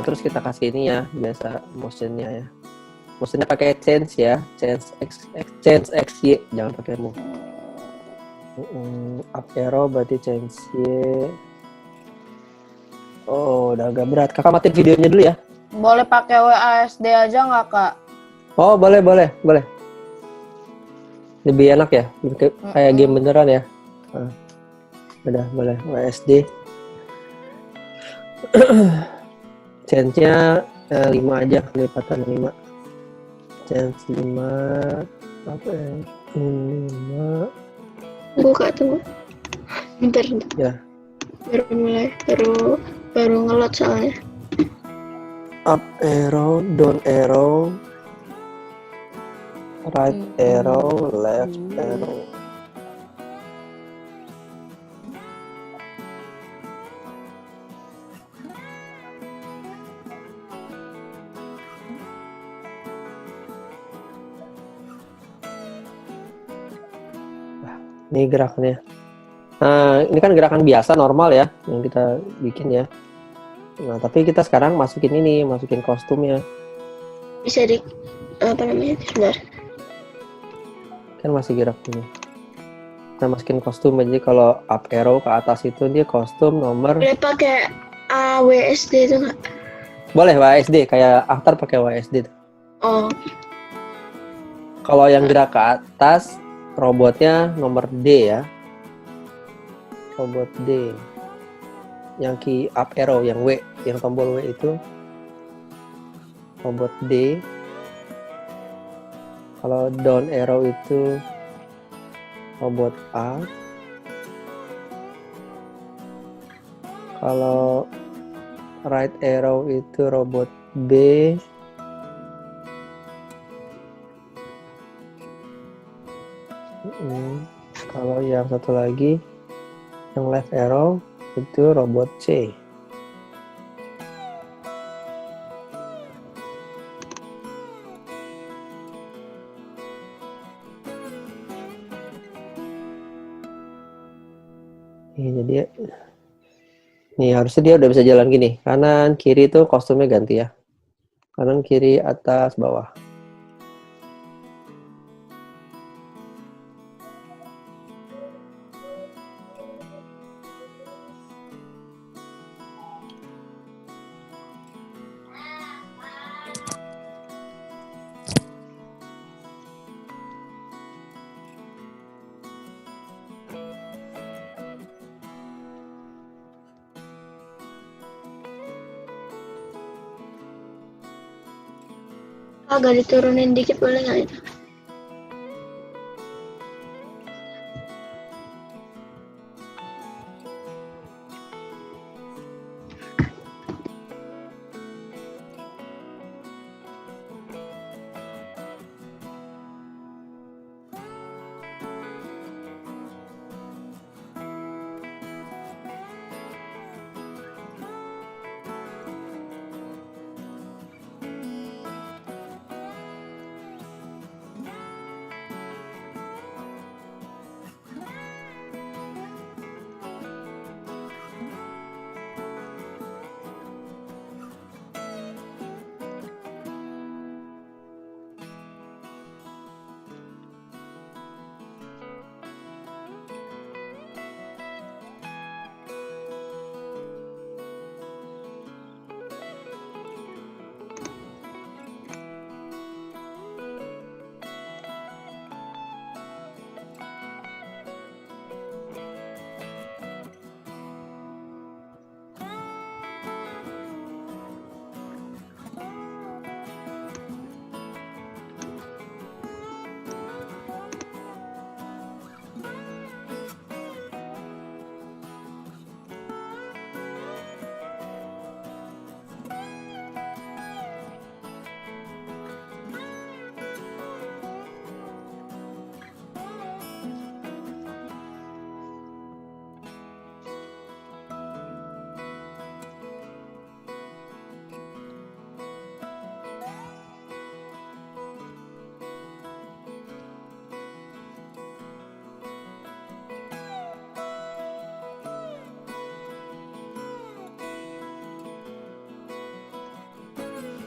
terus kita kasih ini ya, biasa motionnya ya. Motionnya pakai change ya, change X Y, jangan pakai move. Up arrow berarti change Y. Oh, udah agak berat. Kakak matiin videonya dulu ya. Boleh pakai WASD aja nggak, Kak? Oh, boleh. Lebih enak ya, kayak game beneran ya. Udah, boleh. WSD. Change-nya 5 aja, kelipatan 5. Change 5. Apa ya? 5. Tunggu. Bentar. Ya. Baru mulai, baru ngelot soalnya. Up arrow, down arrow, right arrow, left arrow. Ini gerakannya. Nah, ini kan gerakan biasa normal ya yang kita bikin ya. Nah, tapi kita sekarang masukin kostumnya. Bisa sebentar. Kan masih gerak ini. Kita masukin kostum aja. Kalau up arrow ke atas itu dia kostum nomor. Boleh pakai WSD itu nggak? Boleh WSD, kayak Aftar pakai WSD. Oh. Kalau yang gerak ke atas robotnya nomor D ya. Robot D. Yang key up arrow, yang W, yang tombol W itu robot D. Kalau down arrow itu robot A. Kalau right arrow itu robot B. Kalau yang satu lagi, yang left arrow itu robot C. Jadi nih harusnya dia udah bisa jalan gini. Kanan kiri itu kostumnya ganti ya. Kanan kiri atas bawah. Agak diturunin dikit boleh nggak itu?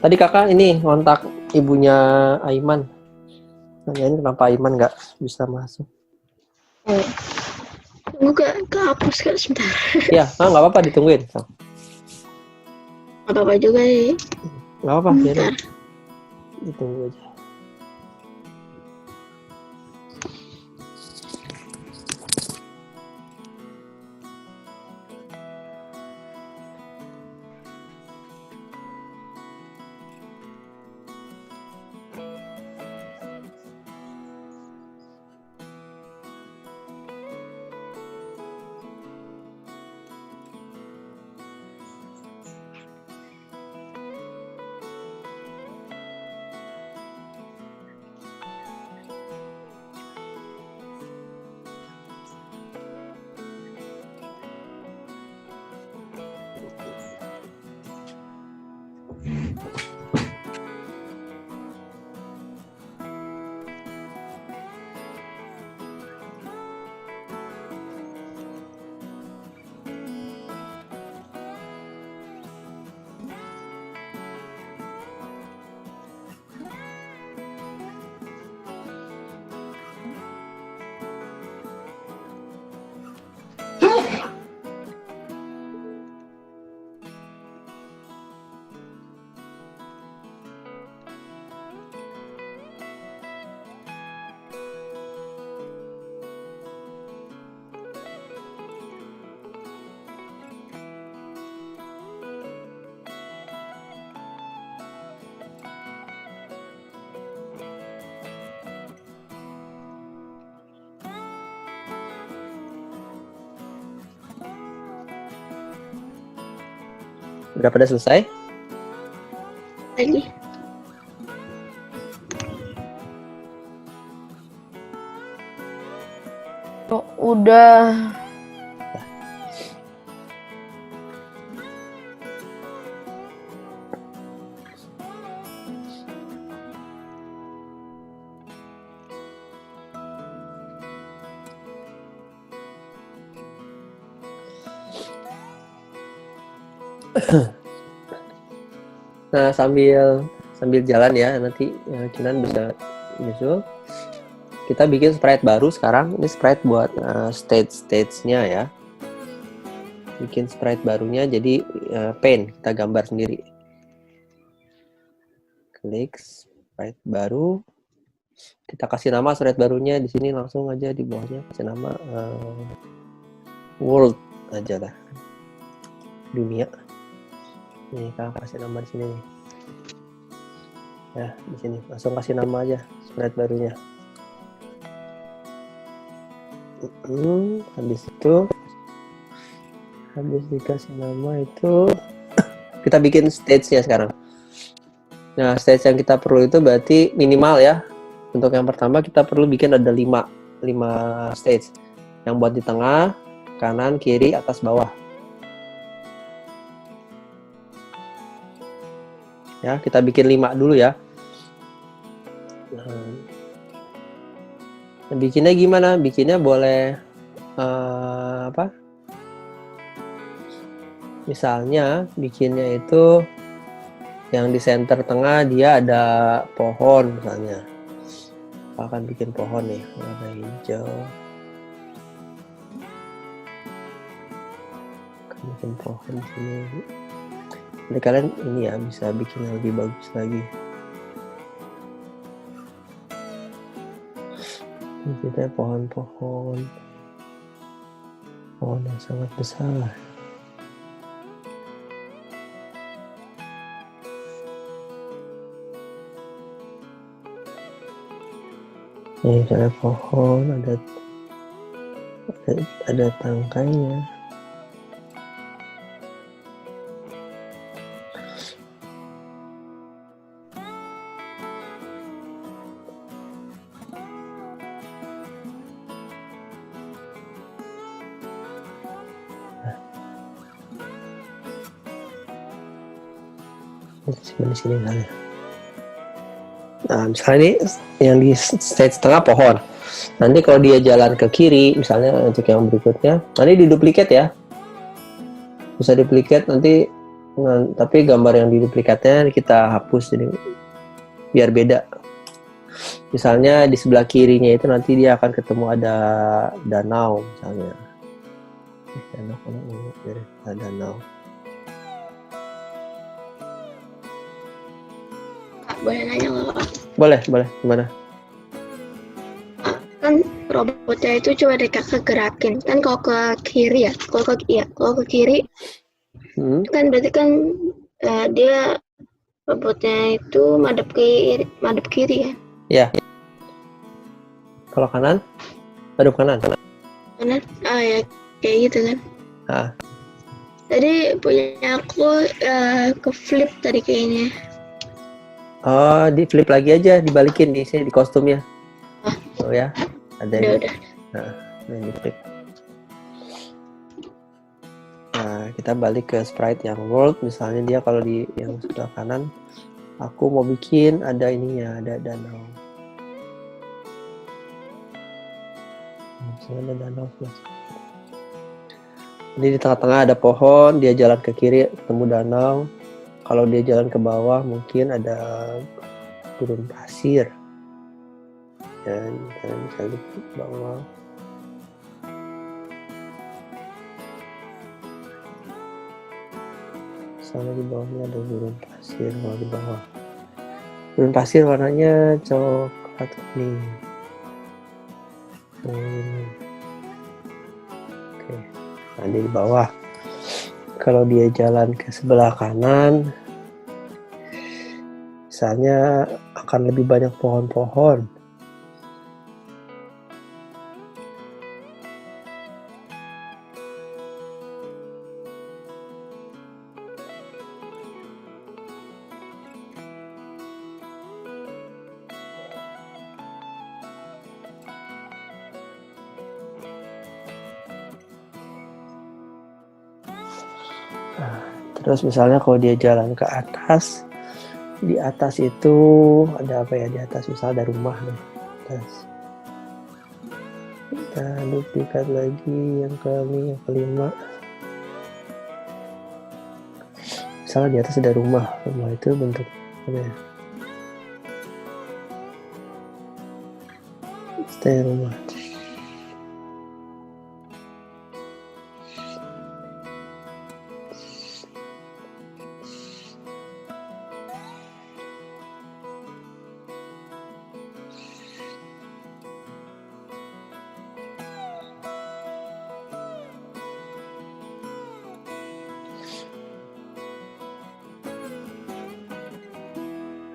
Tadi kakak ini kontak ibunya Aiman. Nanyain kenapa Aiman nggak bisa masuk. Oh. Tunggu Kak, kehapus Kak sebentar. Ya, nggak apa-apa ditungguin. So. Gak apa-apa juga sih. Nggak apa-apa, ya, Bentar. ditunggu aja. Udah pada selesai? Lagi. Oh, udah. Nah, sambil jalan ya, nanti Kinan bisa nyusul. Kita bikin sprite baru sekarang. Ini sprite buat stage-nya ya. Bikin sprite barunya jadi paint, kita gambar sendiri. Klik sprite baru. Kita kasih nama sprite barunya di sini, langsung aja di bawahnya kasih nama world aja lah. Dunia. Nih, kita kasih nama di sini nih. Ya, di sini langsung kasih nama aja sprite barunya. Habis dikasih nama itu kita bikin stage-nya sekarang. Nah, stage yang kita perlu itu berarti minimal ya. Untuk yang pertama kita perlu bikin ada 5 stage. Yang buat di tengah, kanan, kiri, atas, bawah. Ya, kita bikin 5 dulu ya. Nah, bikinnya gimana? Bikinnya boleh misalnya bikinnya itu yang di center tengah dia ada pohon misalnya. Akan bikin pohon nih, warna hijau. Akan bikin pohon di sini. Jadi kalian ini ya bisa bikin yang lebih bagus lagi. Ini kita pohon-pohon yang sangat besar. Ini ada pohon, ada tangkainya. Di sini misalnya. Nah, misalnya ini yang di stage tengah pohon. Nanti kalau dia jalan ke kiri, misalnya untuk yang berikutnya, nanti diduplikat ya. Bisa duplikat nanti Nah, tapi gambar yang di duplikatnya kita hapus jadi biar beda. Misalnya di sebelah kirinya itu nanti dia akan ketemu ada danau misalnya. Danau mana ini? Ada danau. Kak, boleh nanya nggak Kak? Boleh. Gimana? Kan robotnya itu coba deh kakak gerakin. Kan kalau ke kiri ya, kalau ke kiri kan berarti kan dia robotnya itu madep kiri ya. Ya. Kalau kanan? Hadap kanan. Kanan? Ya kayak gitu kan. Ah. Tadi punya aku ke flip tadi kayaknya. Oh, di flip lagi aja, dibalikin di sini di kostumnya. Oh ya, ada ini. Udah. Nah, ini flip. Nah, kita balik ke sprite yang world. Misalnya dia kalau di yang sebelah kanan, aku mau bikin ada ininya, ada danau. Misalnya ada danau. Jadi di tengah-tengah ada pohon, dia jalan ke kiri ketemu danau. Kalau dia jalan ke bawah mungkin ada gurun pasir. Dan misalnya ke bawah. Sana di bawahnya ada gurun pasir, kalau di bawah. Gurun pasir warnanya coklat kuning. Oke, nah di bawah. Kalau dia jalan ke sebelah kanan, misalnya akan lebih banyak pohon-pohon. Terus misalnya kalau dia jalan ke atas, di atas itu ada apa ya? Di atas misalnya ada rumah nih. Atas. Kita duplikat lagi yang kelima. Misalnya di atas ada rumah itu bentuk apa ya? Stay rumah.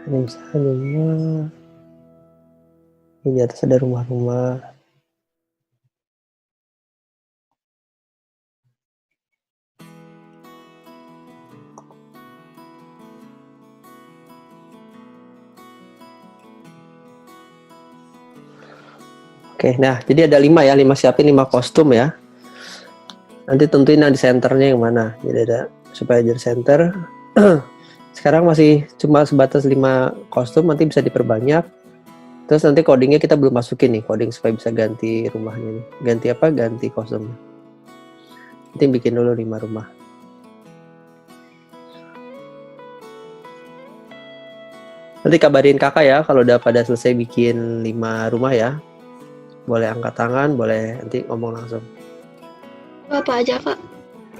Ini misalnya rumah, ini di atas ada rumah-rumah. Oke, nah jadi ada 5 ya, 5 siapin 5 kostum ya. Nanti tentuin yang di senternya yang mana. Jadi ada supaya jadi center. Sekarang masih cuma sebatas 5 kostum, nanti bisa diperbanyak. Terus nanti codingnya kita belum masukin nih, coding supaya bisa ganti rumahnya nih. Ganti apa? Ganti kostum. Nanti bikin dulu 5 rumah. Nanti kabarin kakak ya kalau udah pada selesai bikin 5 rumah ya. Boleh angkat tangan, boleh nanti ngomong langsung. Apa aja Kak?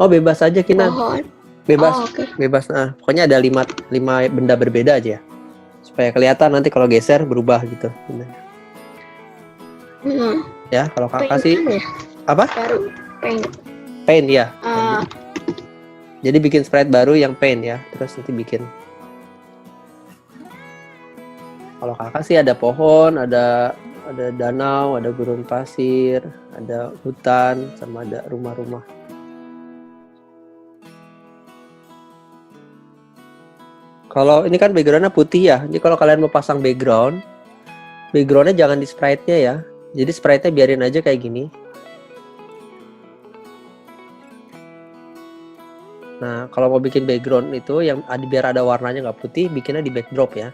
Oh bebas aja Kinan. Pohon. Bebas, Okay. bebas. Nah, pokoknya ada 5 benda berbeda aja. Supaya kelihatan nanti kalau geser berubah gitu. Ya, kalau kakak sih ya? apa? Baru Paint ya. Jadi bikin sprite baru yang paint ya. Terus nanti bikin. Kalau kakak sih ada pohon, ada danau, ada gurun pasir, ada hutan, sama ada rumah-rumah. Kalau ini kan backgroundnya putih ya, jadi kalau kalian mau pasang backgroundnya jangan di sprite-nya ya. Jadi sprite-nya biarin aja kayak gini. Nah, kalau mau bikin background itu yang biar ada warnanya nggak putih, bikinnya di backdrop ya.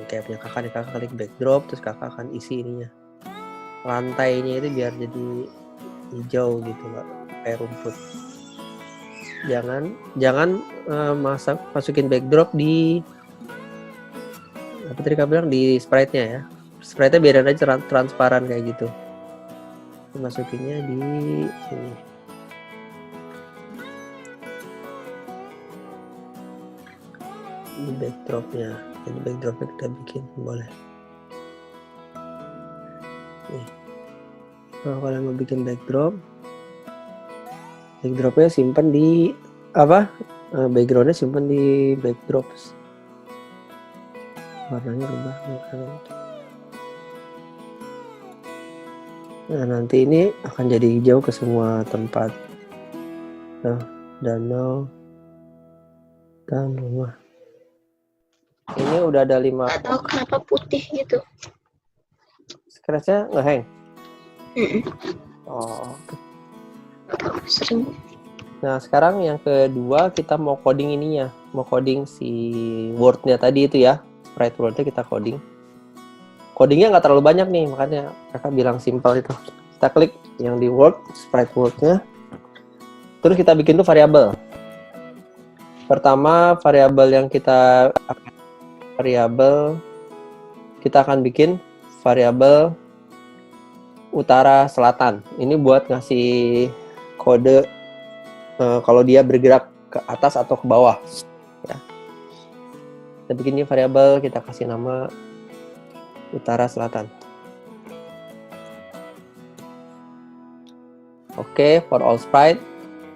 Kayak punya kakak nih, kakak klik backdrop, terus kakak akan isi ininya. Lantainya itu biar jadi hijau gitu, nggak kayak rumput. Jangan masukin backdrop di apa tadi kamu bilang, di sprite-nya ya. Sprite-nya biarin aja transparan kayak gitu. Masukinnya di sini. Di backdropnya. Jadi backdropnya kita bikin boleh. Nih. Kalau kalian mau bikin backdropnya simpan di apa? Backgroundnya simpan di backdrops. Warnanya rubah. Nah, nanti ini akan jadi hijau ke semua tempat. Nah, danau dan rumah. Ini udah ada 5. Atau kenapa putih gitu? Scratch-nya nge-hang? Oh. Sering. Nah, sekarang yang kedua kita mau coding ininya. Mau coding si word-nya tadi itu ya. Sprite word-nya kita coding. Codingnya nggak terlalu banyak nih, makanya kakak bilang simple itu. Kita klik yang di word, sprite word-nya. Terus kita bikin tuh variabel. Pertama, variabel kita akan bikin variabel utara selatan. Ini buat ngasih kode kalau dia bergerak ke atas atau ke bawah. Ya. Kita bikin ini variabel, kita kasih nama utara selatan. Oke, for all sprite.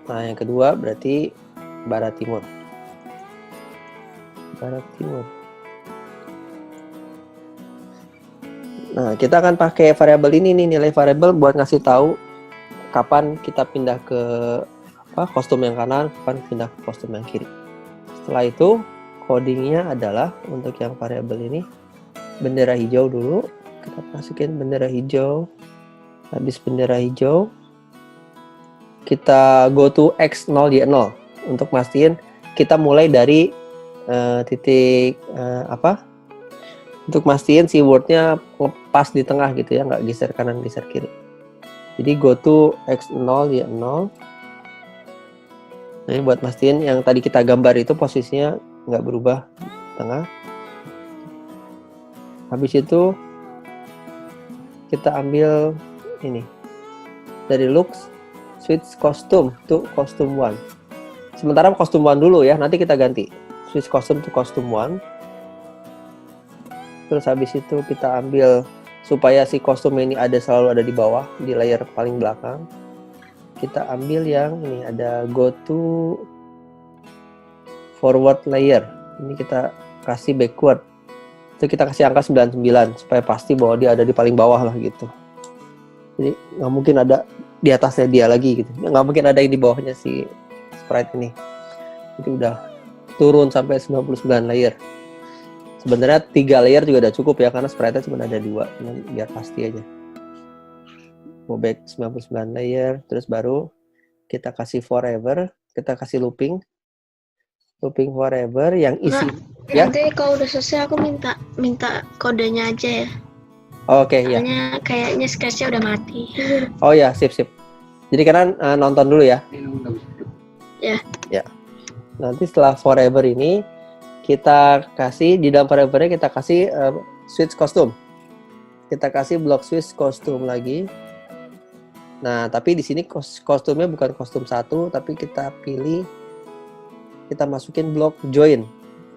Nah, yang kedua berarti barat timur. Barat timur. Nah, kita akan pakai variabel ini nih, nilai variabel buat ngasih tahu kapan kita pindah ke kostum yang kanan, kapan pindah ke kostum yang kiri. Setelah itu, codingnya adalah untuk yang variabel ini bendera hijau dulu. Kita masukin bendera hijau. Habis bendera hijau, kita go to X0 Y0 untuk mastiin kita mulai dari titik untuk mastiin si word-nya pas di tengah gitu ya, nggak geser kanan geser kiri. Jadi go to X0 Y0. Nah, ini buat mastiin yang tadi kita gambar itu posisinya nggak berubah di tengah. Habis itu kita ambil ini dari looks, switch costume to costume 1. Sementara costume 1 dulu ya, nanti kita ganti switch costume to costume 1. Terus habis itu kita ambil supaya si kostum ini selalu ada di bawah, di layer paling belakang. Kita ambil yang ini, ada go to forward layer. Ini kita kasih backward. Itu kita kasih angka 99 supaya pasti bahwa dia ada di paling bawah lah gitu. Jadi nggak mungkin ada di atasnya dia lagi gitu. Nggak mungkin ada yang di bawahnya si sprite ini. Jadi udah turun sampai 99 layer. Sebenarnya 3 layer juga udah cukup ya, karena sprite-nya cuma ada 2, biar pasti aja. Mau back 99 layer, terus baru kita kasih forever, kita kasih looping forever yang isi. Ya? Nanti kalau udah selesai aku minta kodenya aja ya. Oke, ya. Kayaknya sketch-nya udah mati. Oh ya, sip. Jadi kalian nonton dulu ya. Ya. Nanti setelah forever ini kita kasih di dalam variabelnya, kita kasih switch costume. Kita kasih blok switch costume lagi. Nah, tapi di sini kostumnya bukan kostum 1, tapi kita masukin blok join.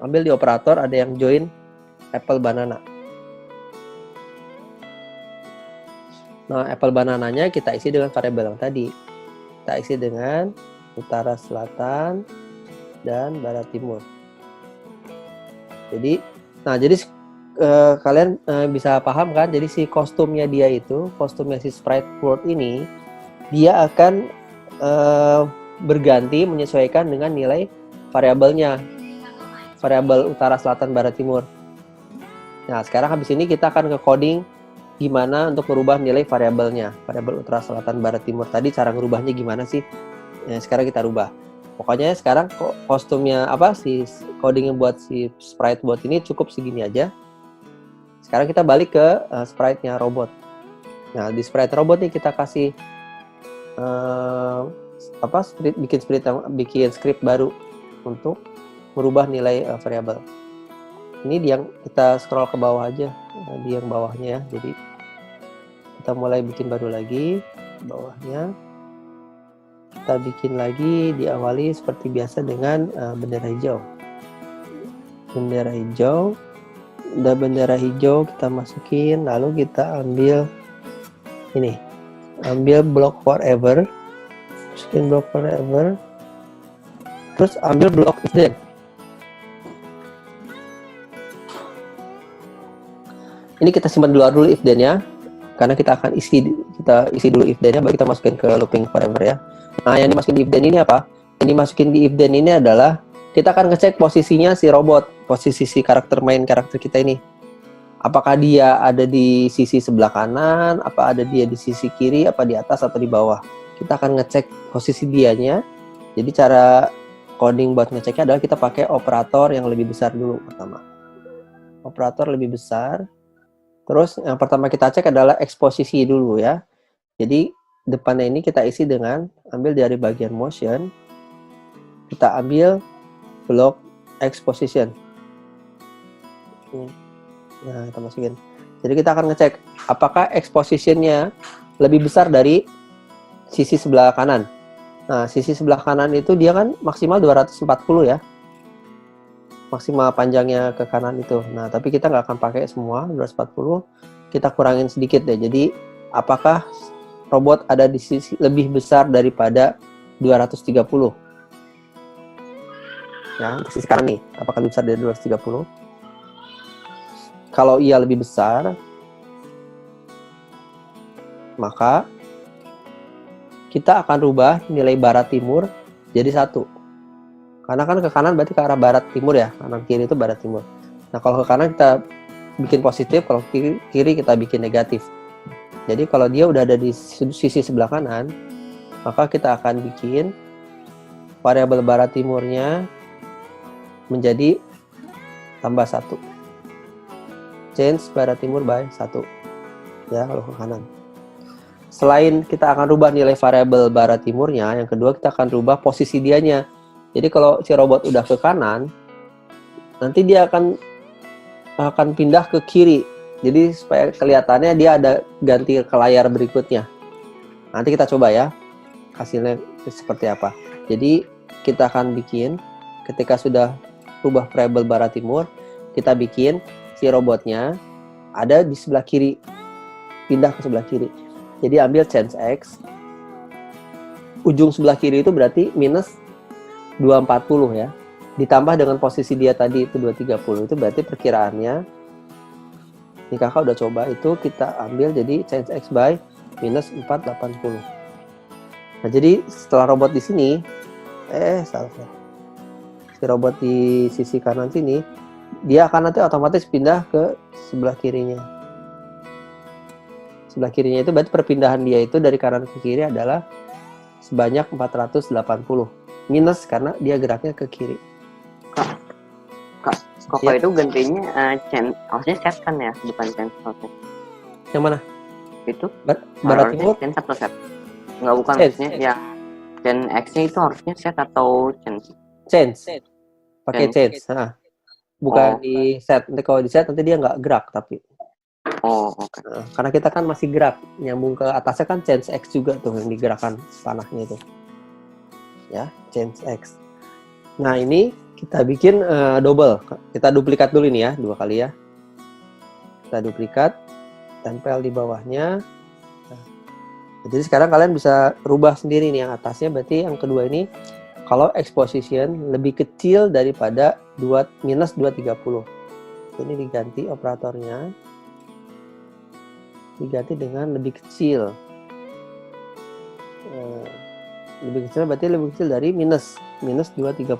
Ambil di operator ada yang join apple banana. Nah, apple banananya kita isi dengan variabel yang tadi. Kita isi dengan utara selatan dan barat timur. Jadi kalian bisa paham kan? Jadi si kostumnya si sprite world ini, dia akan berganti menyesuaikan dengan nilai variabelnya, variabel utara selatan barat timur. Nah, sekarang habis ini kita akan ke coding gimana untuk merubah nilai variabelnya, variabel utara selatan barat timur tadi. Cara ngerubahnya gimana sih? Nah, sekarang kita rubah. Pokoknya sekarang kostumnya si codingnya buat si sprite bot ini cukup segini aja. Sekarang kita balik ke sprite-nya robot. Nah, di sprite robot nih kita kasih bikin script baru untuk merubah nilai variabel. Ini yang kita scroll ke bawah aja, di yang bawahnya ya. Jadi kita mulai bikin baru lagi bawahnya. Kita bikin lagi, diawali seperti biasa dengan bendera hijau. Bendera hijau. Udah bendera hijau kita masukin, lalu kita ambil ini. Ambil block forever. Masukin block forever. Terus ambil block if then. Ini kita simpan dulu if then ya. Karena kita akan isi dulu if then-nya, baru kita masukin ke looping forever ya. Nah, yang dimasukin di if then ini apa? Yang dimasukin di if then ini adalah kita akan ngecek posisinya si robot, posisi si karakter kita ini. Apakah dia ada di sisi sebelah kanan, apa ada dia di sisi kiri, apa di atas atau di bawah. Kita akan ngecek posisi dianya. Jadi cara coding buat ngeceknya adalah kita pakai operator yang lebih besar dulu pertama. Operator lebih besar. Terus yang pertama kita cek adalah eksposisi dulu ya. Jadi depannya ini kita isi dengan ambil dari bagian motion. Kita ambil block exposition. Nah, kita masukin. Jadi kita akan ngecek apakah expositionnya lebih besar dari sisi sebelah kanan. Nah, sisi sebelah kanan itu dia kan maksimal 240 ya. Maksimal panjangnya ke kanan itu. Nah, tapi kita nggak akan pakai semua 240. Kita kurangin sedikit deh. Jadi, apakah robot ada di sisi lebih besar daripada 230? Ya, di sisi kanan nih. Apakah lebih besar dari 230? Kalau iya lebih besar, maka kita akan rubah nilai barat timur jadi 1. Karena kan ke kanan berarti ke arah barat timur ya, kanan kiri itu barat timur. Nah, kalau ke kanan kita bikin positif, kalau kiri kita bikin negatif. Jadi kalau dia udah ada di sisi sebelah kanan, maka kita akan bikin variabel barat timurnya menjadi tambah 1. Change barat timur by 1. Ya, kalau ke kanan. Selain kita akan rubah nilai variabel barat timurnya, yang kedua kita akan rubah posisi dianya. Jadi kalau si robot udah ke kanan, nanti dia akan pindah ke kiri. Jadi supaya kelihatannya dia ada ganti ke layar berikutnya. Nanti kita coba ya hasilnya seperti apa. Jadi kita akan bikin ketika sudah rubah variabel barat timur, kita bikin si robotnya ada di sebelah kiri, pindah ke sebelah kiri. Jadi ambil change X, ujung sebelah kiri itu berarti minus 240 ya, ditambah dengan posisi dia tadi itu 230, itu berarti perkiraannya, ini kakak udah coba, itu kita ambil jadi change X by minus 480. Nah, jadi setelah robot di sini, salah. Si robot di sisi kanan sini, dia akan nanti otomatis pindah ke sebelah kirinya. Sebelah kirinya itu berarti perpindahan dia itu dari kanan ke kiri adalah sebanyak 480. Minus karena dia geraknya ke kiri. Kak, Koko itu gantinya harusnya set kan ya, bukan change harusnya. Yang mana? Itu barat timur? Change atau set? Enggak, bukan Change. harusnya yang change X-nya itu harusnya set atau change? Change. Pakai change. Nah, bukan di set. Nanti kalau di set nanti dia nggak gerak tapi. Oh, oke. Nah, karena kita kan masih gerak, nyambung ke atasnya kan change X juga tuh yang digerakkan panahnya itu. Ya, change X. Nah, ini kita bikin double. Kita duplikat dulu ini ya, 2 kali ya. Kita duplikat, tempel di bawahnya. Nah, jadi sekarang kalian bisa rubah sendiri nih yang atasnya, berarti yang kedua ini kalau exposition lebih kecil daripada minus 230. Ini diganti operatornya. Diganti dengan lebih kecil. Lebih kecil berarti lebih kecil dari minus 230.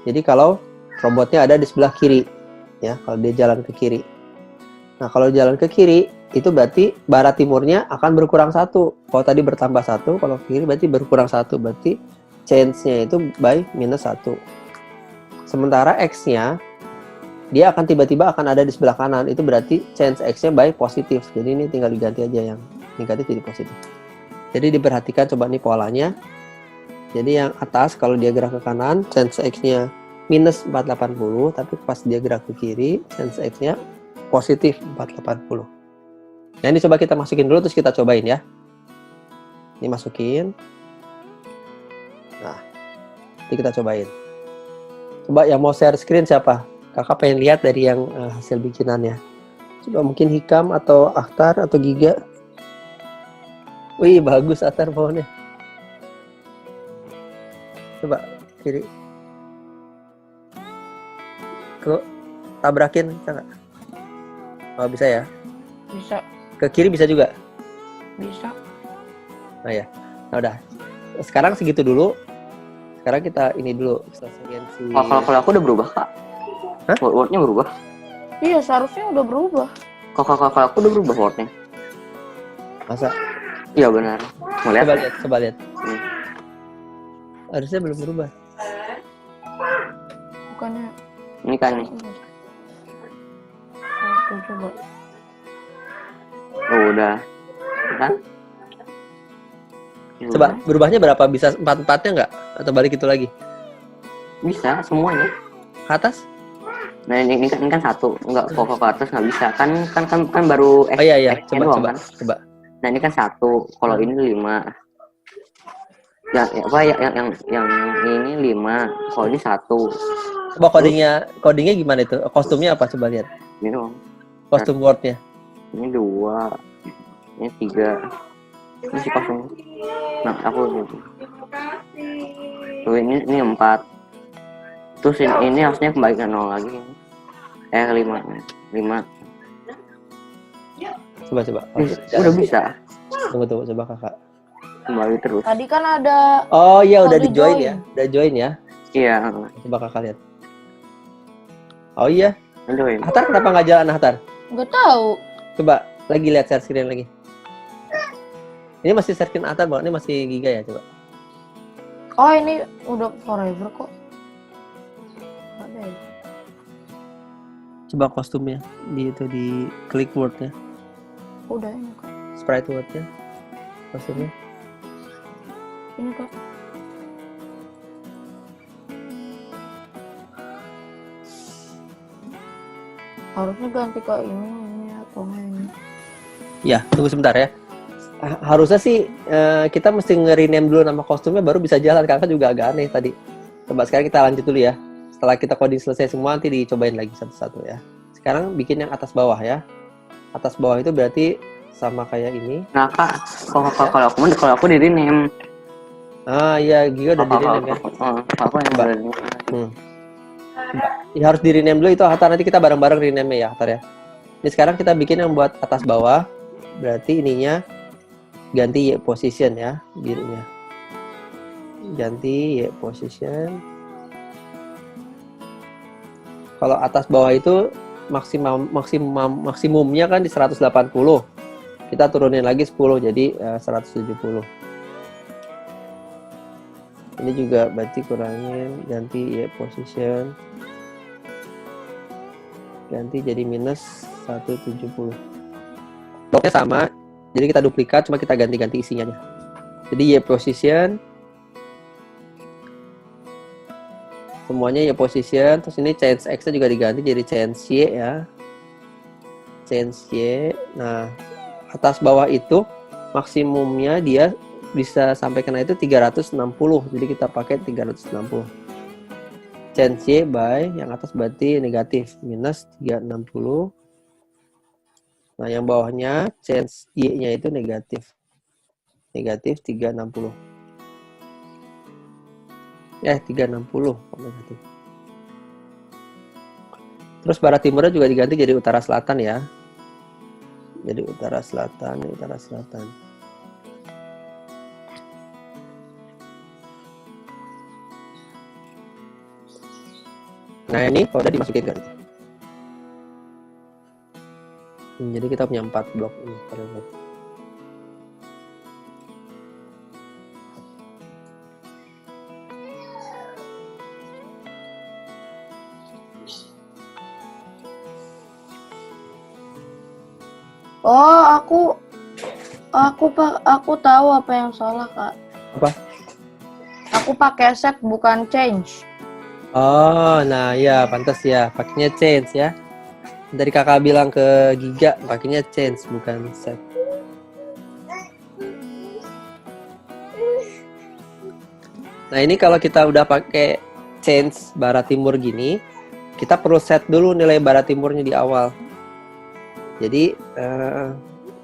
Jadi kalau robotnya ada di sebelah kiri ya, kalau dia jalan ke kiri. Nah, kalau jalan ke kiri itu berarti barat timurnya akan berkurang 1. Kalau tadi bertambah 1, kalau kiri berarti berkurang 1, berarti change-nya itu by minus 1. Sementara X-nya dia akan tiba-tiba akan ada di sebelah kanan, itu berarti change X-nya by positif. Jadi ini tinggal diganti aja yang negatif jadi positif. Jadi diperhatikan coba nih polanya. Jadi yang atas kalau dia gerak ke kanan, change X-nya minus 480, tapi pas dia gerak ke kiri, change X-nya positif 480. Nah ini coba kita masukin dulu, terus kita cobain ya. Ini masukin. Nah, ini kita cobain. Coba yang mau share screen siapa? Kakak pengen lihat dari yang hasil bikinannya. Coba mungkin Hikam atau Akhtar atau Giga. Wih, bagus Akhtar pohonnya. Coba kiri. Kok tabrakin bisa nggak? Oh bisa ya. Bisa. Ke kiri bisa juga. Bisa. Nah ya. Nah udah. Sekarang segitu dulu. Sekarang kita ini dulu selesaiin si. Kalau aku udah berubah kak. Hah? Wordnya berubah. Iya, seharusnya udah berubah. Kalau aku udah berubah wordnya. Masa? Iya benar. Mau lihat? Coba lihat. Harusnya belum berubah. Bukannya. Ini kan nih. Aku coba. Oh udah. Kan? Coba berubahnya berapa? Bisa 4-4-nya nggak? Atau balik itu lagi? Bisa semuanya. Ke atas? Nah ini kan satu, enggak kok ke atas nggak bisa kan baru Oh iya X-nya doang, kan? coba. Nah ini kan satu, kalau ini 5. Ya apa yang ini 5, kalau ini 1. Coba codingnya gimana itu? Kostumnya apa? Coba lihat. Ini dong. Kostum wordnya. Ini 2, ini 3. Ini si kosong. Nah aku tuh ini 4. Terus ini harusnya kembali ke 0 lagi. 5. Coba. Udah bisa. Tunggu coba kakak. Kembali terus. Tadi kan ada. Oh iya udah Tadi di join join. ya. Udah join ya. Iya. Coba kakak lihat. Oh iya. Join. Hatar kenapa nggak jalan Hatar? Nggak tahu. Coba lagi lihat share screen lagi. Ini masih share screen Hatar, ini masih Giga ya coba. Oh ini udah forever kok. Ada ya. Coba kostumnya di klik wordnya, Udah ini kok. sprite wordnya, kostumnya. Ini kok. Harusnya ganti ke ini atau ini. Ya, tunggu sebentar ya. Harusnya sih kita mesti nge-rename dulu nama kostumnya baru bisa jalan. Kakak juga agak aneh tadi. Coba sekarang kita lanjut dulu ya. Setelah kita coding selesai semua nanti dicobain lagi satu-satu ya. Sekarang bikin yang atas bawah ya. Atas bawah itu berarti sama kayak ini. Nah kak, kalau aku di rename. Ah iya, Giga udah di-rename ya. Aku yang Coba. Ya, harus di-rename dulu itu Hatar, nanti kita bareng-bareng rename ya Hatar ya. Ini sekarang kita bikin yang buat atas bawah. Berarti ininya ganti Y position ya, birunya. Ganti Y position. Kalau atas bawah itu maksimumnya kan di 180. Kita turunin lagi 10 jadi 170. Ini juga berarti kurangin, ganti Y position. Ganti jadi minus 170. Bloknya sama, jadi kita duplikat, cuma kita ganti-ganti isinya aja. Jadi Y position, semuanya Y position, terus ini change X nya juga diganti jadi change Y ya. Change Y. Nah, atas bawah itu maksimumnya dia bisa sampai kena itu 360, jadi kita pakai 360. Change Y by yang atas berarti negatif, minus 360. Nah, yang bawahnya change Y-nya itu negatif. Negatif 360. 360 kok negatif. Terus barat timurnya juga diganti jadi utara selatan ya. Jadi utara selatan, utara selatan. Nah, ini kalau udah dimasukin kan. Jadi kita punya 4 blok ini. Oh, aku tahu apa yang salah, Kak. Apa? aku pakai set bukan change. Oh, nah ya pantas ya, pakainya change ya. Dari kakak bilang ke Giga, pakainya change bukan set. Nah ini kalau kita udah pakai change barat timur gini, kita perlu set dulu nilai barat timurnya di awal. Jadi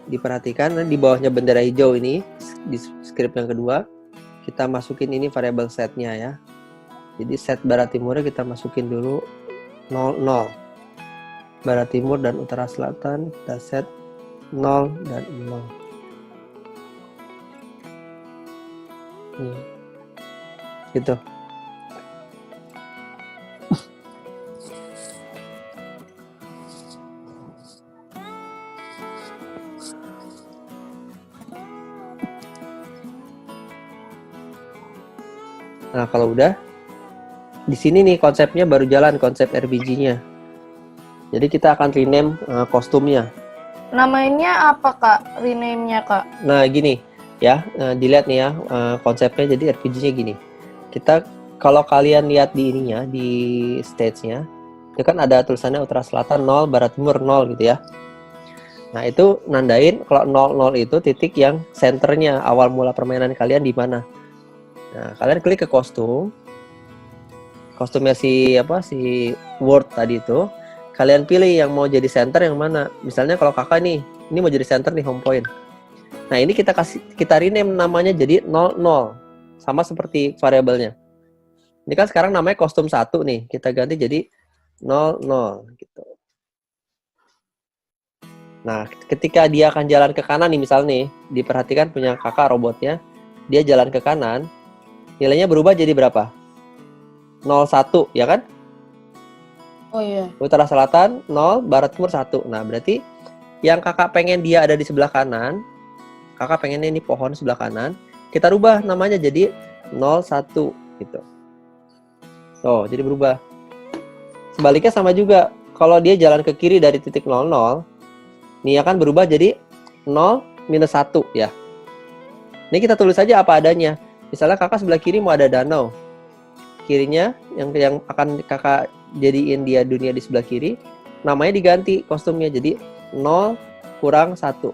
diperhatikan di bawahnya bendera hijau ini di script yang kedua, kita masukin ini variabel setnya ya. Jadi set barat timurnya kita masukin dulu 0, 0. Barat timur dan utara selatan kita set 0 dan 0. Gitu. Nah, kalau udah di sini nih konsepnya baru jalan, konsep RBG-nya. Jadi kita akan rename kostumnya. Namanya apa Kak? Rename-nya Kak? Nah, gini ya, dilihat nih ya konsepnya. Jadi RBG-nya gini. Kita kalau kalian lihat di ininya, di stage-nya, itu kan ada tulisannya utara selatan 0, barat timur 0 gitu ya. Nah, itu nandain kalau 0, 0 itu titik yang senternya, awal mula permainan kalian di mana. Nah, kalian klik ke kostum. Kostumnya si Word tadi itu, kalian pilih yang mau jadi center yang mana. Misalnya kalau kakak nih, ini mau jadi center nih, home point. Nah, ini kita rename namanya jadi 00, sama seperti variabelnya. Ini kan sekarang namanya kostum 1 nih, kita ganti jadi 00 gitu. Nah, ketika dia akan jalan ke kanan nih, misalnya nih, diperhatikan punya kakak robotnya, dia jalan ke kanan, nilainya berubah jadi berapa? 01, ya kan? Oh iya. Utara selatan 0, barat timur 1. Nah, berarti yang kakak pengen dia ada di sebelah kanan, kakak pengennya ini pohon sebelah kanan, kita rubah namanya jadi 01 gitu. Oh, jadi berubah. Sebaliknya sama juga, kalau dia jalan ke kiri dari titik 00, ini akan berubah jadi 0 minus 1 ya. Ini kita tulis aja apa adanya. Misalnya kakak sebelah kiri mau ada danau. Kirinya yang akan kakak jadiin dia dunia di sebelah kiri, namanya diganti kostumnya jadi 0 kurang 1.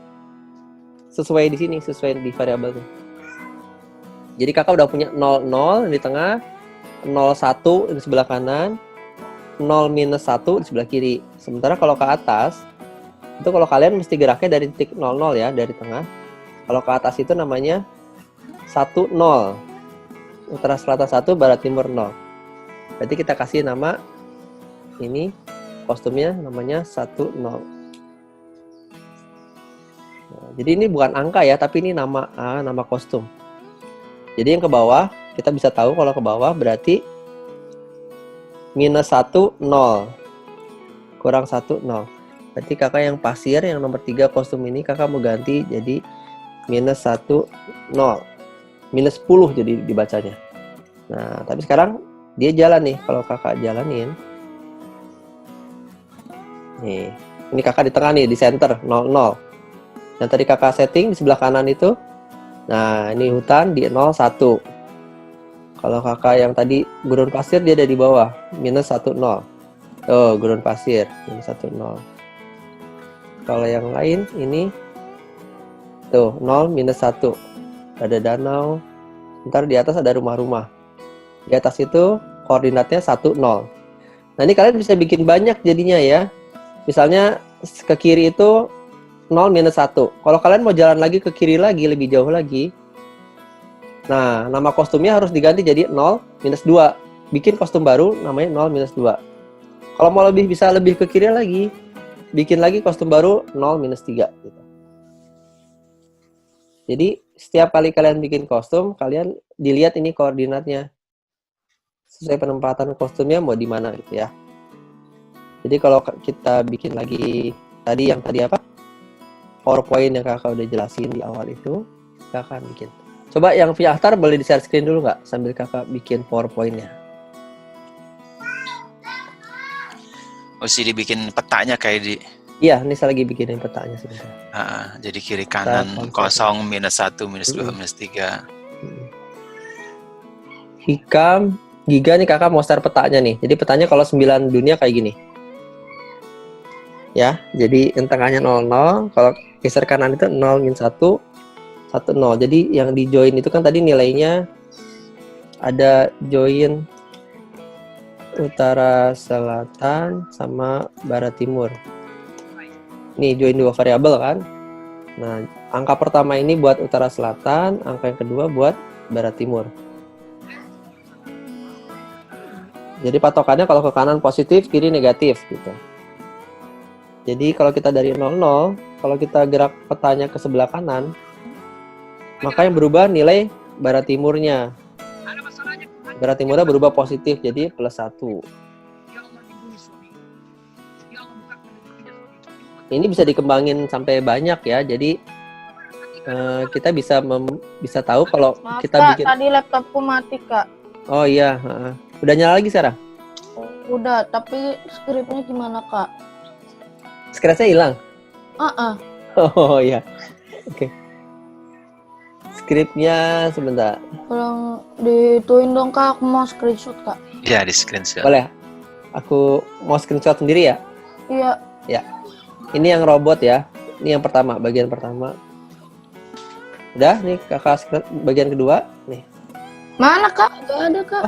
Sesuai di sini, sesuai di variabelnya. Jadi kakak udah punya 00 di tengah, 01 di sebelah kanan, 0 minus 1 di sebelah kiri. Sementara kalau ke atas, itu kalau kalian mesti geraknya dari titik 00 ya, dari tengah. Kalau ke atas itu namanya 10. Utara selatan 1, barat timur 0. Berarti kita kasih nama ini kostumnya namanya 10. Nah, jadi ini bukan angka ya, tapi ini nama kostum. Jadi yang ke bawah, kita bisa tahu kalau ke bawah berarti minus 1, 0. Kurang 1, 0. Berarti kakak yang pasir, yang nomor 3 kostum ini, kakak mau ganti jadi minus 1, 0. Minus 10 jadi dibacanya. Nah, tapi sekarang dia jalan nih. Kalau kakak jalanin. Nih, ini kakak di tengah nih, di center, 00. Yang tadi kakak setting di sebelah kanan itu. Nah, ini hutan di 01. Kalau kakak yang tadi gurun pasir, dia ada di bawah, minus 1, 0. Oh, gurun pasir, minus 1, 0. Kalau yang lain, ini tuh, 0, minus 1. Ada danau. Ntar di atas ada rumah-rumah. Di atas itu koordinatnya 1, 0. Nah, ini kalian bisa bikin banyak jadinya ya. Misalnya ke kiri itu 0 minus 1. Kalau kalian mau jalan lagi ke kiri lagi, lebih jauh lagi. Nah, nama kostumnya harus diganti jadi 0 minus 2. Bikin kostum baru namanya 0 minus 2. Kalau mau bisa lebih ke kiri lagi, bikin lagi kostum baru 0 minus 3 gitu. Jadi setiap kali kalian bikin kostum, kalian dilihat ini koordinatnya. Sesuai penempatan kostumnya mau di mana gitu ya. Jadi kalau kita bikin lagi tadi apa? PowerPoint yang kakak udah jelasin di awal itu, kakak akan bikin. Coba yang via Aftar boleh di share screen dulu nggak? Sambil kakak bikin PowerPoint-nya. Mesti dibikin petanya kayak di. Iya, ini saya lagi bikinin petanya sebentar. Jadi kiri kanan kosong, minus 1, minus 2, minus 3. Hikam, Giga nih kakak mau share petanya nih. Jadi petanya kalau 9 dunia kayak gini. Ya, jadi yang tengahnya 00, kalau geser kanan itu 0, min 1, 1, 0. Jadi yang di join itu kan tadi nilainya ada join utara selatan sama barat timur. Nih join dua variabel kan. Nah, angka pertama ini buat utara selatan, angka yang kedua buat barat timur. Jadi patokannya kalau ke kanan positif, kiri negatif gitu. Jadi kalau kita dari 00, kalau kita gerak petanya ke sebelah kanan, maka yang berubah nilai barat timurnya. Barat timurnya berubah positif, jadi +1. Ini bisa dikembangin sampai banyak ya. Jadi kita bisa tahu kalau Maaf kita Kak, bikin. tadi laptopku mati Kak. Oh iya, udah nyala lagi Sarah? Udah, tapi skripnya gimana Kak? Scratch-nya hilang. Oh iya. Oke. Skripnya sebentar. Tolong dituin dong Kak, aku mau screenshot Kak. Ya, di screenshot. Boleh? Aku mau screenshot sendiri ya? Iya. Ya. Ini yang robot ya. Ini yang pertama, bagian pertama. Udah, nih kakak screenshot bagian kedua. Nih. Mana Kak? Gak ada Kak.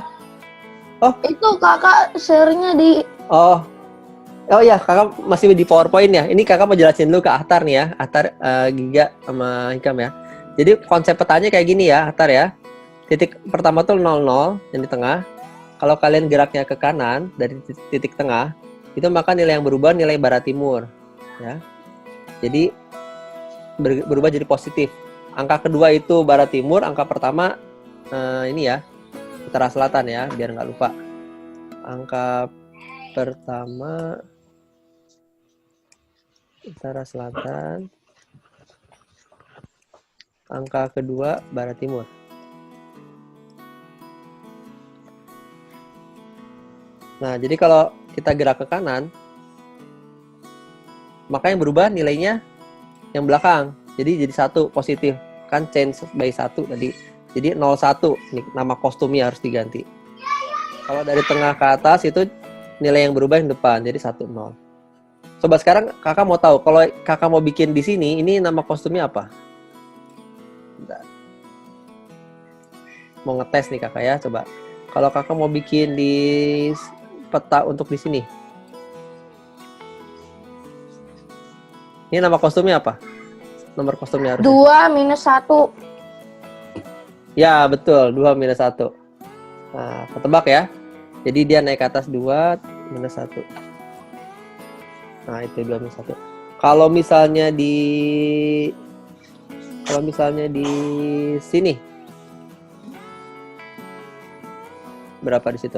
Oh. Itu kakak share-nya di... Oh ya, kakak masih di PowerPoint ya. Ini kakak mau jelasin dulu ke Ahtar nih ya. Ahtar, Giga, sama Hikam ya. Jadi konsep petanya kayak gini ya, Ahtar ya. Titik pertama tuh 00 yang di tengah. Kalau kalian geraknya ke kanan dari titik tengah, itu maka nilai yang berubah nilai barat timur. Ya. Jadi berubah jadi positif. Angka kedua itu barat timur, angka pertama ini ya, utara selatan ya, biar nggak lupa. Angka pertama utara selatan, angka kedua barat timur. Nah, jadi kalau kita gerak ke kanan, maka yang berubah nilainya yang belakang. Jadi 1 positif. Kan change by 1 tadi. Jadi 01, nih, nama kostumnya harus diganti. Kalau dari tengah ke atas itu nilai yang berubah yang depan, jadi 10. Coba sekarang kakak mau tahu, kalau kakak mau bikin di sini, ini nama kostumnya apa? Bentar. Mau ngetes nih kakak ya, coba. Kalau kakak mau bikin di peta untuk di sini, ini nama kostumnya apa? Nomor kostumnya harus 2 minus 1. Ya, betul. 2 minus 1. Nah, ketebak ya. Jadi dia naik ke atas 2 minus 1. Nah, itu 2 minus 1. Kalau misalnya di sini, berapa di situ?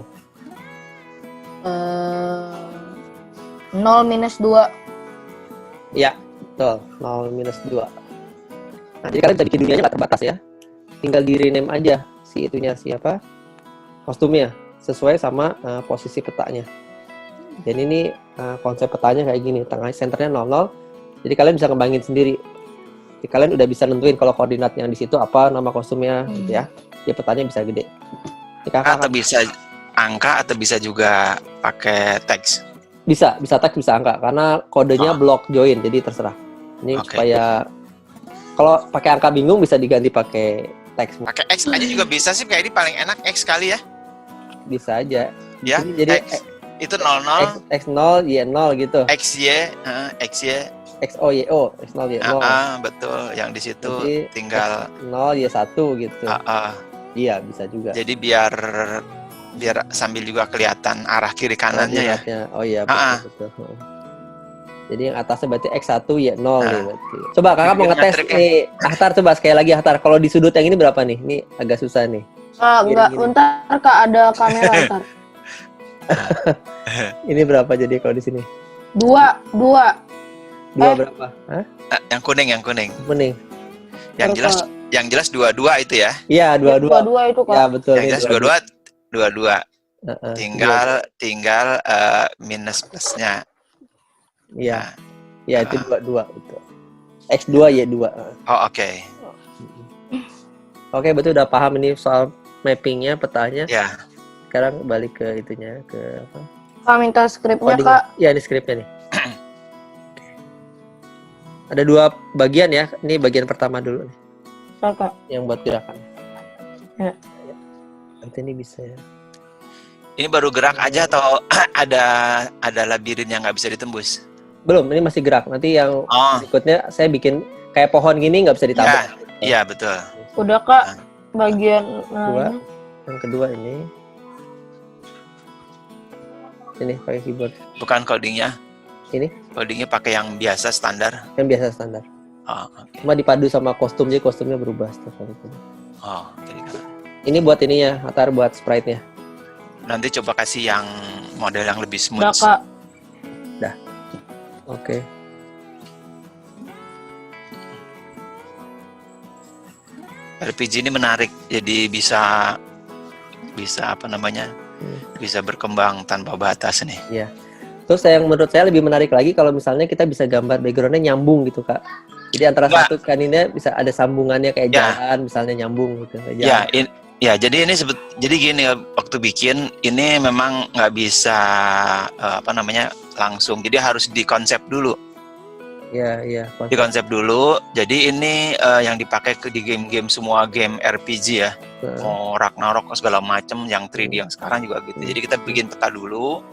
0 minus 2. Ya, betul. 0 minus 2. Nah, jadi kalian bisa bikin dunianya nggak terbatas ya. Tinggal di rename aja si itunya, siapa? Kostumnya. Sesuai sama posisi petanya. Dan ini konsep petanya kayak gini, tengah senternya 00. Jadi kalian bisa ngembangin sendiri. Jadi kalian udah bisa nentuin kalau koordinat yang di situ apa nama kostumnya gitu ya. Jadi petanya bisa gede. Atau bisa angka atau bisa juga pakai teks. Bisa teks, bisa angka karena kodenya block join, jadi terserah. Ini supaya kalau pakai angka bingung bisa diganti pakai teks. Pakai X aja juga bisa sih, kayak ini paling enak X kali ya. Bisa aja. Ya, jadi X, itu 00 X0 Y0 gitu. XY XOYO X0 Y0. Betul, yang di situ jadi, tinggal X0 Y1 gitu. Iya, bisa juga. Jadi biar sambil juga kelihatan arah kiri kanannya ya. Oh iya, betul. Jadi yang atasnya berarti X1 Y0 nih berarti. Coba kakak mau ngetes nih. Ahtar, coba sekali lagi Ahtar. Kalau di sudut yang ini berapa nih? Ini agak susah nih. Enggak, bentar Kak, ada kamera ntar. Ini berapa jadi kalau di sini? 2. 2 berapa? Hah? Yang kuning. Kuning. Yang jelas 22 itu ya. Iya, 22. 22 itu Kak. Ya, betul. Yang jelas 22. Tinggal 22. minus plusnya. Iya. Ya, itu 22 betul. X2 Y2. Oh, oke. Oke, betul, udah paham ini soal mappingnya, petanya. Ya. Sekarang balik ke itunya, ke apa? Kak minta skripnya Coding. Kak. Ya, ini skripnya nih. Ada 2 bagian ya. Ini bagian pertama dulu nih, Kak. yang buat gerakan. Ya. Nanti ini bisa ya. Ini baru gerak aja atau ada labirin yang nggak bisa ditembus? Belum, ini masih gerak. Nanti yang Oh, berikutnya saya bikin kayak pohon gini, nggak bisa ditabrak. iya betul. Udah Kak bagian Kedua, lainnya. yang kedua ini pakai keyboard. Bukan codingnya. Ini? Codingnya pakai yang biasa standar. Yang biasa standar. Oh, oke. Cuma dipadu sama kostum, jadi kostumnya berubah setiap kali. Oh, jadi kan. Ini buat ininya, Atar buat sprite-nya. Nanti coba kasih yang model yang lebih smooth. Udah Kak. Oke. RPG ini menarik, jadi bisa apa namanya? Bisa berkembang tanpa batas nih. Terus yang menurut saya lebih menarik lagi kalau misalnya kita bisa gambar background-nya nyambung gitu, Kak. Jadi antara Nggak. satu kan ini bisa ada sambungannya kayak Ya. jalan, misalnya nyambung gitu. Kayak Ya, jalan. jadi ini jadi gini, waktu bikin ini memang nggak bisa apa namanya langsung, jadi harus dikonsep dulu. Iya. Dikonsep dulu. Jadi ini yang dipakai di game-game, semua game RPG ya. Mau Ragnarok segala macam, yang 3D yang sekarang juga gitu. Jadi kita bikin peta dulu.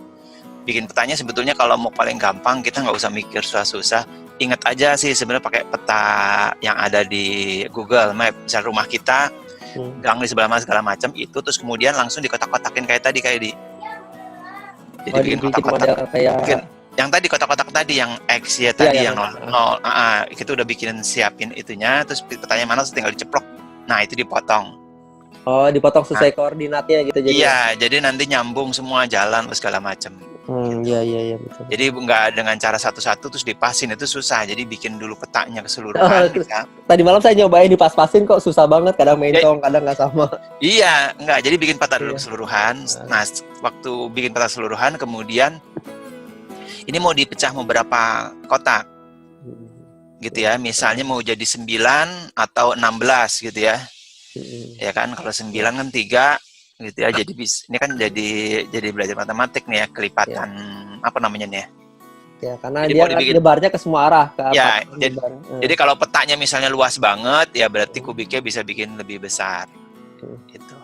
Bikin petanya sebetulnya kalau mau paling gampang kita nggak usah mikir susah-susah. Ingat aja sih sebenarnya pakai peta yang ada di Google Map. Misal rumah kita, gang di sebelah mana segala macam itu, terus kemudian langsung dikotak-kotakin kayak tadi kayak di. Jadi bikin kotak-kotak. model kayak Yang tadi kotak-kotak tadi yang X ya tadi Iya, yang nol, itu udah bikin siapin itunya, terus petanya mana terus tinggal diceplok. Nah, itu dipotong. dipotong sesuai koordinatnya gitu jadi. Iya, jadi nanti nyambung semua jalan segala macam. Iya betul. Jadi nggak dengan cara satu-satu terus dipasin, itu susah. Jadi bikin dulu petanya keseluruhan. Ya. Tadi malam saya nyobain dipas-pasin kok susah banget, kadang mencong, kadang nggak sama. Iya, nggak. Jadi bikin peta dulu Iya. keseluruhan. Nah, waktu bikin peta keseluruhan, kemudian ini mau dipecah beberapa kotak, gitu ya. Misalnya mau jadi 9 atau 16 gitu ya. Ya kan, kalau 9 kan 3 gitu ya. Jadi ini kan jadi belajar matematik nih ya, kelipatan apa namanya nih ya. Ya, karena Jadi dia mau dibikin- nyebarnya ke semua arah, ke Ya, apa. Jadi kalau petanya misalnya luas banget, ya berarti kubiknya bisa bikin lebih besar. Gitu.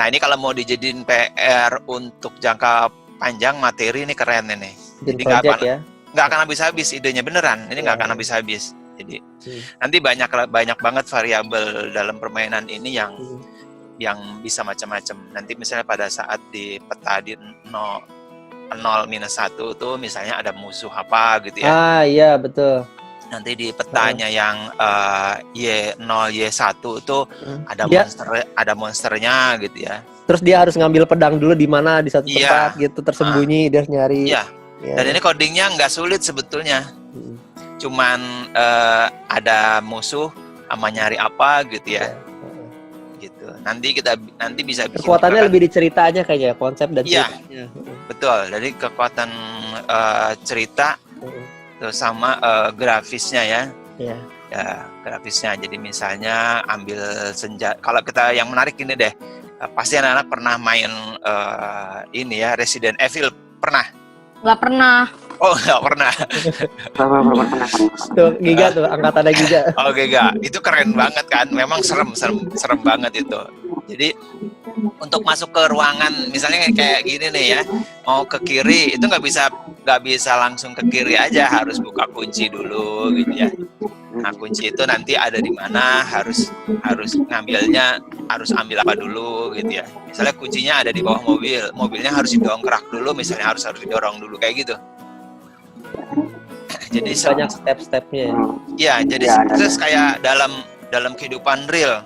Nah, ini kalau mau dijadiin PR untuk jangka panjang materi ini keren ini. Jadi project ya. nggak akan habis-habis idenya beneran. Ini nggak akan habis-habis. Jadi nanti banyak banget variabel dalam permainan ini yang bisa macam-macam. Nanti misalnya pada saat di peta di 0-1 tuh misalnya ada musuh apa gitu ya. Iya betul. Nanti di petanya yang Y0 Y1 tuh ada monsternya gitu ya. Terus dia harus ngambil pedang dulu di mana, di satu Iya. tempat gitu, tersembunyi, dia nyari. Iya. Ya. Dan ini codingnya nggak sulit sebetulnya. Cuman ada musuh sama nyari apa gitu ya. Gitu. Nanti bisa bikin Kekuatannya lebih di ceritanya kayaknya, konsep dan Iya. ceritanya. betul. Jadi kekuatan cerita terus sama grafisnya ya. Iya. Ya, grafisnya. Jadi misalnya ambil senjata. Kalau kita yang menarik ini deh. Pasti anak-anak pernah main ini ya, Resident Evil. Pernah? Nggak pernah. Oh, nggak pernah. Tuh Giga tuh, angkatannya Giga. Oke, Gak. Itu keren banget kan. Memang serem banget itu. Jadi untuk masuk ke ruangan, misalnya kayak gini nih ya, mau ke kiri itu nggak bisa langsung ke kiri aja, harus buka kunci dulu gitu ya. Nah, kunci itu nanti ada di mana, harus ngambilnya, harus ambil apa dulu gitu ya. Misalnya kuncinya ada di bawah mobilnya harus didongkrak dulu, misalnya harus didorong dulu kayak gitu. Jadi banyak step-stepnya. Ya, jadi terus kayak dalam kehidupan real.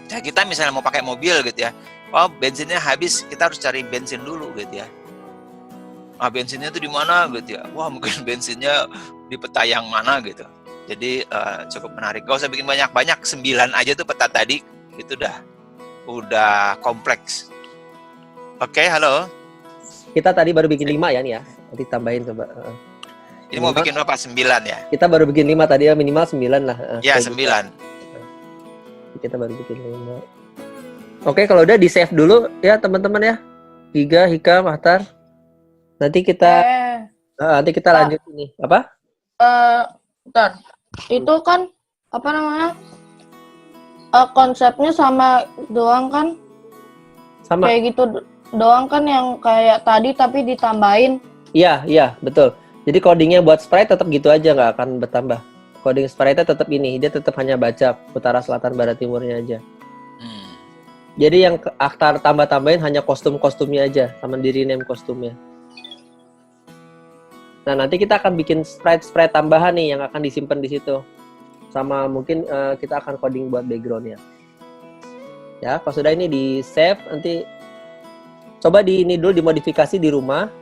Ya, kita misalnya mau pakai mobil gitu ya. Oh, bensinnya habis, kita harus cari bensin dulu gitu ya. Ah, bensinnya itu di mana gitu ya. Wah, mungkin bensinnya di peta yang mana gitu. Jadi cukup menarik. Gak usah bikin banyak-banyak, 9 aja tuh peta tadi itu udah kompleks. Oke, halo. Kita tadi baru bikin 5 ya nih ya. Nanti tambahin coba. Ini mau bikin berapa? 9 ya? Kita baru bikin 5 tadi ya, minimal 9 lah. Ya, Kayak 9. gitu. Kita baru bikin 5. Oke, kalau udah di save dulu ya teman-teman ya. Giga, Hika, Mahtar. Nanti kita lanjut ini. Apa? Bentar. Itu kan apa namanya? Konsepnya sama doang kan? Sama. Kayak gitu doang kan yang kayak tadi tapi ditambahin. Iya, betul. Jadi codingnya buat sprite tetap gitu aja, nggak akan bertambah. Coding sprite-nya tetap ini, dia tetap hanya baca utara, selatan, barat, timurnya aja. Jadi yang aktar tambah-tambahin hanya kostum-kostumnya aja, sama di rename kostumnya. Nah, nanti kita akan bikin sprite tambahan nih yang akan disimpan di situ. Sama mungkin kita akan coding buat background-nya. Ya, kalau sudah ini di save, nanti coba ini dulu dimodifikasi di rumah.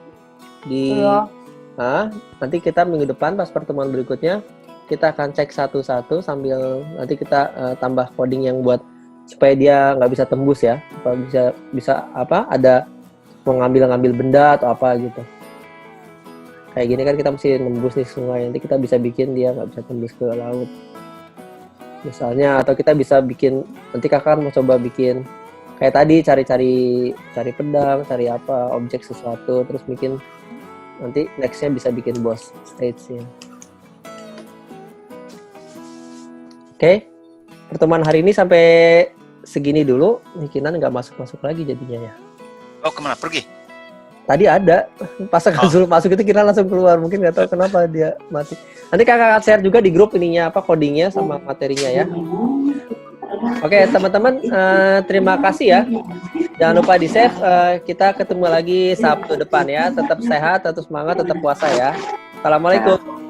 Nanti kita minggu depan pas pertemuan berikutnya kita akan cek satu-satu sambil nanti kita tambah coding yang buat supaya dia nggak bisa tembus ya, supaya bisa apa ada mau ngambil benda atau apa gitu. Kayak gini kan kita mesti nembus nih sungai, nanti kita bisa bikin dia nggak bisa tembus ke laut misalnya, atau kita bisa bikin nanti kakak mau coba bikin kayak tadi cari pedang, cari apa objek sesuatu, terus bikin nanti nextnya bisa bikin boss stage-nya. Oke, pertemuan hari ini sampai segini dulu. Nih Kinan nggak masuk lagi jadinya ya. Oh, kemana? Pergi? Tadi ada, pas suruh masuk itu Kinan langsung keluar. Mungkin nggak tahu kenapa dia mati. Nanti kakak share juga di grup ininya apa codingnya sama materinya ya. Oke teman-teman, terima kasih ya. Jangan lupa di save. Kita ketemu lagi Sabtu depan ya. Tetap sehat, tetap semangat, tetap puasa ya. Assalamualaikum.